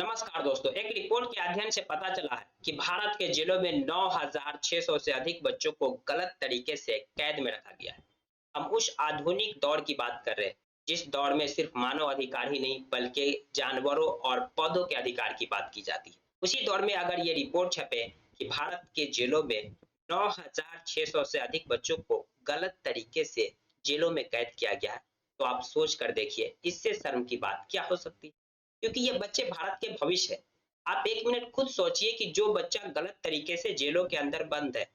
नमस्कार दोस्तों, एक रिपोर्ट के अध्ययन से पता चला है कि भारत के जेलों में 9,600 से अधिक बच्चों को गलत तरीके से कैद में रखा गया है। हम उस आधुनिक दौर की बात कर रहे हैं, जिस दौर में सिर्फ मानव अधिकार ही नहीं, बल्कि जानवरों और पौधों के अधिकार की बात की जाती है। उसी दौर में अगर ये रिपोर्ट छपे कि भारत के जेलों में 9,600 से अधिक बच्चों को गलत तरीके से जेलों में कैद किया गया है, तो आप सोच कर देखिए, इससे शर्म की बात क्या हो सकती है। क्योंकि ये बच्चे भारत के भविष्य है। आप 1 मिनट खुद सोचिए कि जो बच्चा गलत तरीके से जेलों के अंदर बंद है,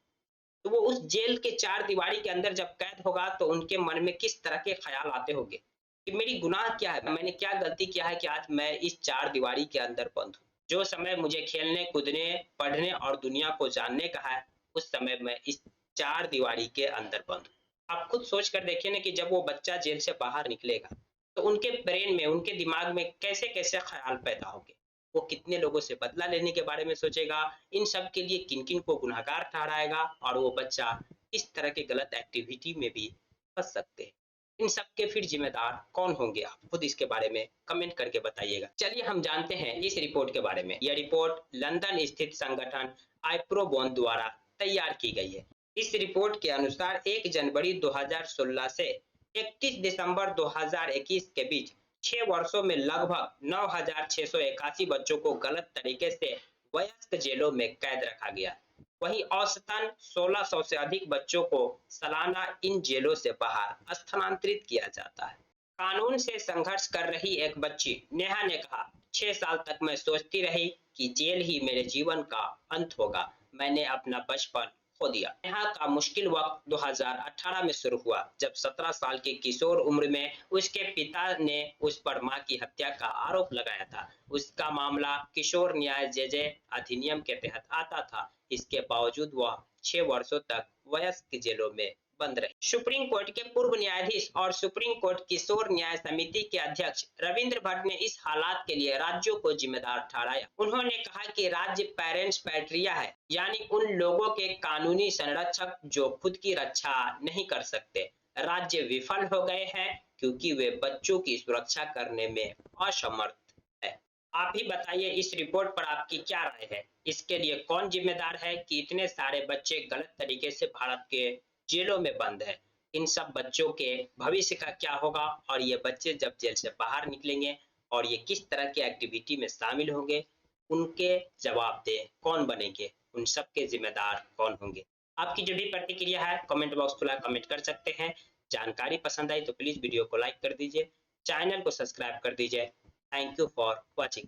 तो वो उस जेल के 4 दीवारी के अंदर जब कैद होगा, तो उनके मन में किस तरह के ख़्याल आते होंगे कि मेरी गुनाह क्या है? मैंने क्या गलती किया है कि आज मैं इस 4 दीवारी के अंदर बंद हूँ? जो समय मुझे खेलने, कूदने, पढ़ने और दुनिया को जानने का है, उस समय मैं इस 4 दीवारी के अंदर बंद हूँ। आप खुद सोच कर देखिए ना कि जब वो बच्चा जेल से बाहर निकलेगा, तो उनके ब्रेन में, उनके दिमाग में कैसे-कैसे ख़्याल पैदा होंगे। वो कितने लोगों से बदला लेने के बारे में सोचेगा, इन सब के लिए किन-किन को गुनहगार ठहराएगा और वो बच्चा इस तरह के गलत एक्टिविटी में भी फँस सकते हैं। इन सब के फिर ज़िम्मेदार कौन होंगे? आप खुद इसके बारे में कमेंट करके बताइएगा। चलिए हम जानते हैं इस रिपोर्ट के बारे में। यह रिपोर्ट लंदन स्थित संगठन आइप्रोबोन द्वारा तैयार की गई है। इस रिपोर्ट के अनुसार 1 जनवरी 2016 से 31 दिसंबर 2021 के बीच 6 वर्षों में लगभग 9,681 बच्चों को गलत तरीके से वयस्क जेलों में कैद रखा गया। वहीं औसतन 1600 से अधिक बच्चों को सालाना इन जेलों से बाहर स्थानांतरित किया जाता है। कानून से संघर्ष कर रही एक बच्ची नेहा ने कहा, 6 साल तक मैं सोचती रही कि जेल ही मेरे जीवन का अंत होगा। मैंने अपना बचपन खो दिया। नेहा का मुश्किल वक्त 2018 में शुरू हुआ, जब 17 साल की किशोर उम्र में उसके पिता ने उस पर मां की हत्या का आरोप लगाया था। उसका मामला किशोर न्याय जेजे अधिनियम के तहत आता था। इसके बावजूद वह 6 वर्षों तक वयस्क जेलों में बंद रही। सुप्रीम कोर्ट के पूर्व न्यायाधीश और सुप्रीम कोर्ट किशोर न्याय समिति के अध्यक्ष रविंद्र भट्ट ने इस हालात के लिए राज्यों को जिम्मेदार ठहराया। उन्होंने कहा कि राज्य पेरेंट्स पैट्रिया है, यानी उन लोगों के कानूनी संरक्षक जो खुद की रक्षा नहीं कर सकते। राज्य विफल हो गए हैं क्योंकि वे बच्चों की सुरक्षा करने में असमर्थ है। आप ही बताइए, इस रिपोर्ट पर आपकी क्या राय है? इसके लिए कौन जिम्मेदार है कि इतने सारे बच्चे गलत तरीके से भारत के जेलों में बंद है? इन सब बच्चों के भविष्य का क्या होगा और ये बच्चे जब जेल से बाहर निकलेंगे और ये किस तरह की एक्टिविटी में शामिल होंगे, उनके जवाबदेह कौन बनेंगे? उन सब के जिम्मेदार कौन होंगे? आपकी जो भी प्रतिक्रिया है कमेंट बॉक्स खुला, कमेंट कर सकते हैं। जानकारी पसंद आई तो प्लीज वीडियो को लाइक कर दीजिए, चैनल को सब्सक्राइब कर दीजिए। Thank you for watching.